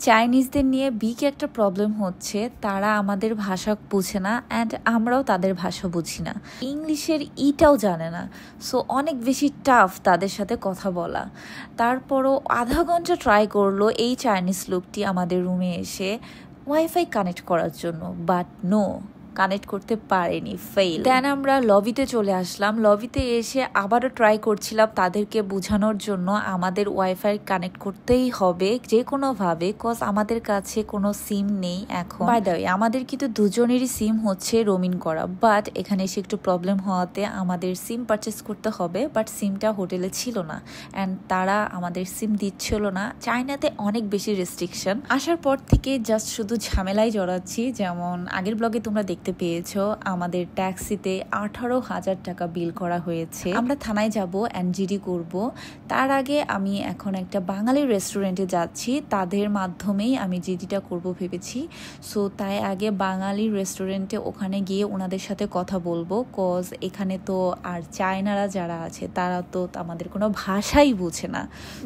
চাইনিজদের নিয়ে বিগ একটা প্রবলেম হচ্ছে, তারা আমাদের ভাষা বুঝে না অ্যান্ড আমরাও তাদের ভাষা বুঝি না, ইংলিশের ইটাও জানে না। সো অনেক বেশি টাফ তাদের সাথে কথা বলা। তারপরও আধা ঘন্টা ট্রাই করলো এই চাইনিজ লোকটি আমাদের রুমে এসে ওয়াইফাই কানেক্ট করার জন্য, বাট নো, কানেক্ট করতে পারেনি, ফেল। দেন আমরা লবিতে চলে আসলাম। লবিতে এসে আবারও ট্রাই করছিলাম তাদেরকে বোঝানোর জন্য আমাদের ওয়াইফাই কানেক্ট করতেই হবে যে কোনোভাবে, কজ আমাদের কাছে কোনো সিম নেই এখন। বাই দ্য ওয়ে, আমাদের কিন্তু দুজনেরই সিম হচ্ছে রোমিং করা, বাট এখানে এসে একটু প্রবলেম হওয়াতে আমাদের সিম পারচেস করতে হবে, বাট সিমটা হোটেলে ছিল না অ্যান্ড তারা আমাদের সিম দিচ্ছিল না। চায়নাতে অনেক বেশি রেস্ট্রিকশন। আসার পর থেকে জাস্ট শুধু ঝামেলায় জড়াচ্ছি। যেমন আগের ব্লগে তোমরা দেখতে পেয়েছো আমাদের ট্যাক্সিতে 18,000 টাকা বিল করা হয়েছে। আমরা থানায় যাব অ্যান্ড জিডি করব। তার আগে আমি এখন একটা বাঙালি রেস্টুরেন্টে যাচ্ছি, তাদের মাধ্যমেই আমি জিডিটা করব ভেবেছি। সো তাই আগে বাঙালি রেস্টুরেন্টে ওখানে গিয়ে ওনাদের সাথে কথা বলবো, কজ এখানে তো আর চায়নারা যারা আছে তারা তো আমাদের কোনো ভাষাই বুঝে না।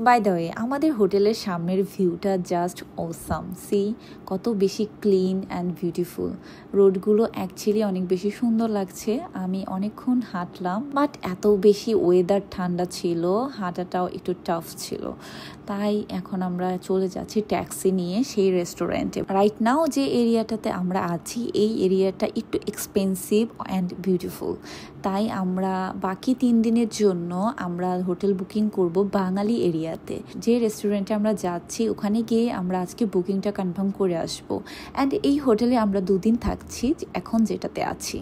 বাই দ্য ওয়ে, আমাদের হোটেলের সামনের ভিউটা জাস্ট অসাম। সি, কত বেশি ক্লিন অ্যান্ড বিউটিফুল। রোডগুলো অ্যাকচুয়ালি অনেক বেশি সুন্দর লাগছে। আমি অনেকক্ষণ হাঁটলাম, বাট এত বেশি ওয়েদার ঠান্ডা ছিল, হাঁটাটাও একটু টাফ ছিল। তাই এখন আমরা চলে যাচ্ছি ট্যাক্সি নিয়ে সেই রেস্টুরেন্টে। রাইট নাও যে এরিয়াটাতে আমরা আছি, এই এরিয়াটা একটু এক্সপেন্সিভ অ্যান্ড বিউটিফুল। তাই আমরা বাকি 3 দিনের জন্য আমরা হোটেল বুকিং করব বাঙালি এরিয়াতে। যে রেস্টুরেন্টে আমরা যাচ্ছি ওখানে গিয়ে আমরা আজকে বুকিংটা কনফার্ম করে আসবো। অ্যান্ড এই হোটেলে আমরা 2 দিন থাকছি এখন যেটাতে আছি।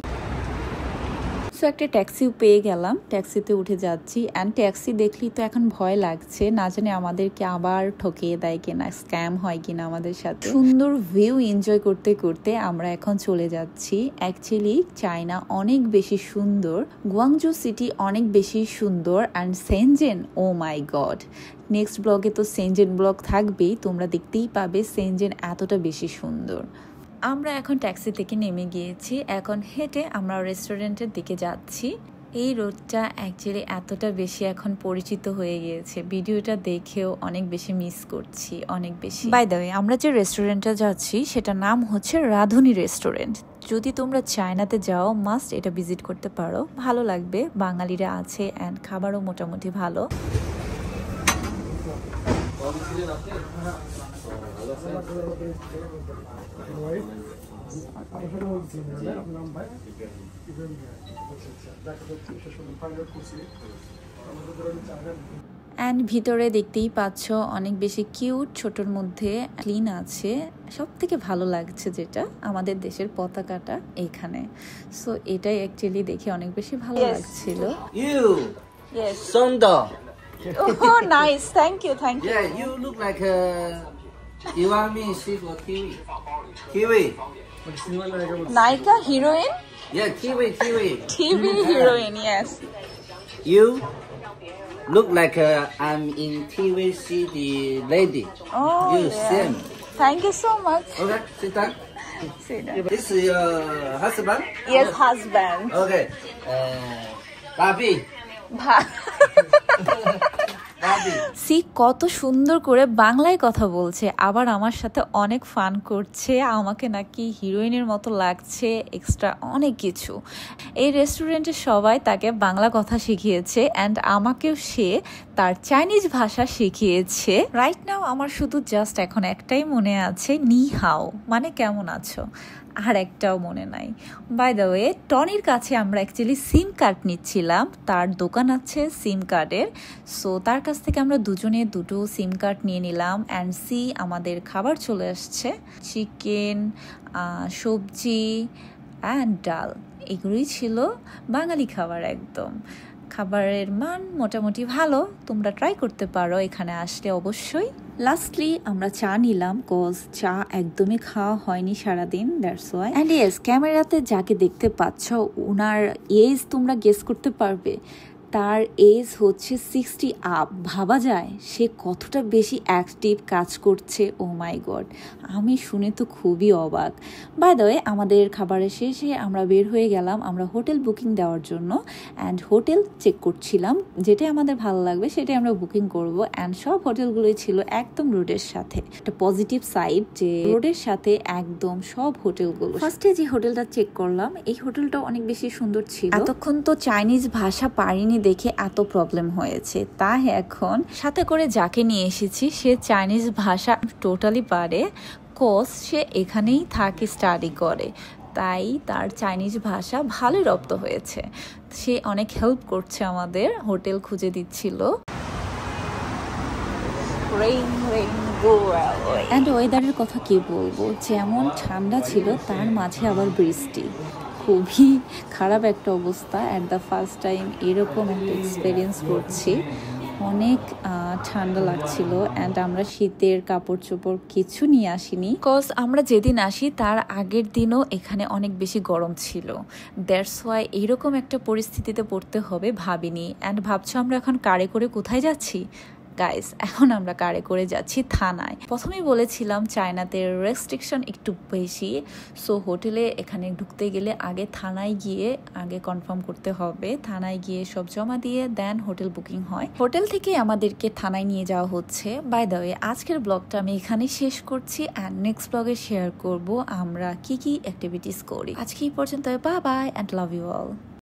সো একটা ট্যাক্সিও পেয়ে গেলাম, ট্যাক্সিতে উঠে যাচ্ছি। অ্যান্ড ট্যাক্সি দেখলেই তো এখন ভয় লাগছে, না জানি আমাদেরকে আবার ঠকিয়ে দেয় কিনা, স্ক্যাম হয় কিনা আমাদের সাথে। সুন্দর ভিউ এনজয় করতে করতে আমরা এখন চলে যাচ্ছি। অ্যাকচুয়ালি চায়না অনেক বেশি সুন্দর, গুয়াংজু সিটি অনেক বেশি সুন্দর, and Shenzhen, oh my god. Next ব্লগে তো সেনজেন ব্লগ থাকবেই, তোমরা দেখতেই পাবে সেনজেন এতটা বেশি সুন্দর। আমরা এখন ট্যাক্সি থেকে নেমে গিয়েছি, এখন হেঁটে আমরা রেস্টুরেন্টের দিকে যাচ্ছি। এই রোডটা অ্যাকচুয়ালি এতটা বেশি এখন পরিচিত হয়ে গিয়েছে, ভিডিওটা দেখেও অনেক বেশি মিস করছি, অনেক বেশি। বাই দ্য ওয়ে, আমরা যে রেস্টুরেন্টে যাচ্ছি সেটার নাম হচ্ছে রাধুনী রেস্টুরেন্ট। যদি তোমরা চায়নাতে যাও মাস্ট এটা ভিজিট করতে পারো, ভালো লাগবে। বাঙালিরা আছে অ্যান্ড খাবারও মোটামুটি ভালো। অ্যান্ড ভিতরে দেখতেই পাচ্ছ অনেক বেশি কিউট, ছোটর মধ্যে ক্লিন আছে। সব থেকে ভালো লাগছে যেটা আমাদের দেশের পতাকাটা এখানে। সো এটাই অ্যাকচুয়ালি দেখে অনেক বেশি ভালো লাগছিল। Yes. Sonda. Oh, nice. Thank you. Thank you. Yeah, you look like you want me see for TV. Kiwi. Naika heroine? Yeah, Kiwi. TV heroine, yes. You look like I'm in TV see the lady. Oh, You yeah. same. Thank you so much. Okay, sit down. See that. This is your husband? Yes, husband. Okay. Bobby. See কত সুন্দর করে বাংলায় কথা বলছে, আবার আমার সাথে অনেক ফান করছে, আমাকে নাকি হিরোইনের মতো লাগছে, এক্সট্রা অনেক কিছু। এই রেস্টুরেন্টে সবাই তাকে বাংলা কথা শিখিয়েছে অ্যান্ড আমাকেও সে তার চাইনিজ ভাষা শিখিয়েছে। রাইট নাও আমার শুধু জাস্ট এখন একটাই মনে আছে, নি হাও, মানে কেমন আছো, আর একটাও মনে নাই। বাই দ্য ওয়ে, টনির কাছে আমরা অ্যাকচুয়ালি সিম কার্ড নিচ্ছিলাম, তার দোকান আছে সিম কার্ডের। সো তার কাছ থেকে আমরা দুজনে 2টো সিম কার্ড নিয়ে নিলাম। অ্যান্ড সি, আমাদের খাবার চলে আসছে, চিকেন, সবজি অ্যান্ড ডাল, এগুলোই ছিল বাঙালি খাবার একদম। খাবারের মান মোটামুটি ভালো, তোমরা ট্রাই করতে পারো এখানে আসলে অবশ্যই। লাস্টলি আমরা চা নিলাম, কজ চা একদমই খাওয়া হয়নি সারাদিন, দ্যাটস ওয়াই। অ্যান্ড ইয়েস, ক্যামেরাতে যাকে দেখতে পাচ্ছ ওনার এজ তোমরা গেস করতে পারবে, তার এজ হচ্ছে 60 আপ। ভাবা যায় সে কতটা বেশি অ্যাক্টিভ কাজ করছে। ও মাই গড, আমি শুনে তো খুবই অবাক। বাই দ্য ওয়ে, আমাদের খাবারের শেষে আমরা বের হয়ে গেলাম আমরা হোটেল বুকিং দেওয়ার জন্য। অ্যান্ড হোটেল চেক করছিলাম, যেটাই আমাদের ভালো লাগবে সেটাই আমরা বুকিং করব। অ্যান্ড সব হোটেলগুলোই ছিল একদম রোডের সাথে। একটা পজিটিভ সাইড যে রোডের সাথে একদম সব হোটেলগুলো। ফার্স্টে যে হোটেলটা চেক করলাম, এই হোটেলটা অনেক বেশি সুন্দর ছিল। এতক্ষণ তো চাইনিজ ভাষা পারিনি দেখে এত প্রবলেম হয়েছে, তাই এখন সাথে করে যাকে নিয়ে এসেছি সে চাইনিজ ভাষা টোটালি পারে। কোর্স সে এখানেই থাকে, স্টাডি করে, তাই তার চাইনিজ ভাষা ভালোই রপ্ত হয়েছে। সে অনেক হেল্প করছে আমাদের, হোটেল খুঁজে দিচ্ছিল। অ্যান্ড ওয়েদারের কথা কি বলবো, যেমন ঠান্ডা ছিল তার মাঝে আবার বৃষ্টি। খুবই খারাপ একটা অবস্থা। অ্যাট দ্য ফার্স্ট টাইম এরকম একটা এক্সপিরিয়েন্স করছি। অনেক ঠান্ডা লাগছিল। অ্যান্ড আমরা শীতের কাপড় চোপড় কিছু নিয়ে আসিনি, বিকজ আমরা যেদিন আসি তার আগের দিনও এখানে অনেক বেশি গরম ছিল। দ্যাটস ওয়াই এইরকম একটা পরিস্থিতিতে পড়তে হবে ভাবিনি। অ্যান্ড ভাবছো আমরা এখন কারে করে কোথায় যাচ্ছি? গাইস, এখন আমরা কারে করে যাচ্ছি থানায়। প্রথমেই বলেছিলাম চায়নাতে রেস্ট্রিকশন একটু বেশি, সো হোটেলে এখানে ঢুকতে গেলে আগে থানায় গিয়ে আগে কনফার্ম করতে হবে। থানায় গিয়ে সব জমা দিয়ে দেন হোটেল বুকিং হয়। হোটেল থেকে আমাদেরকে থানায় নিয়ে যাওয়া হচ্ছে। বাই দ্য ওয়ে, আজকের ব্লগটা আমি এখানেই শেষ করছি। অ্যান্ড নেক্সট ব্লগে শেয়ার করব আমরা কি কি অ্যাক্টিভিটিস করি। আজকে এই পর্যন্ত, bye bye and love you all.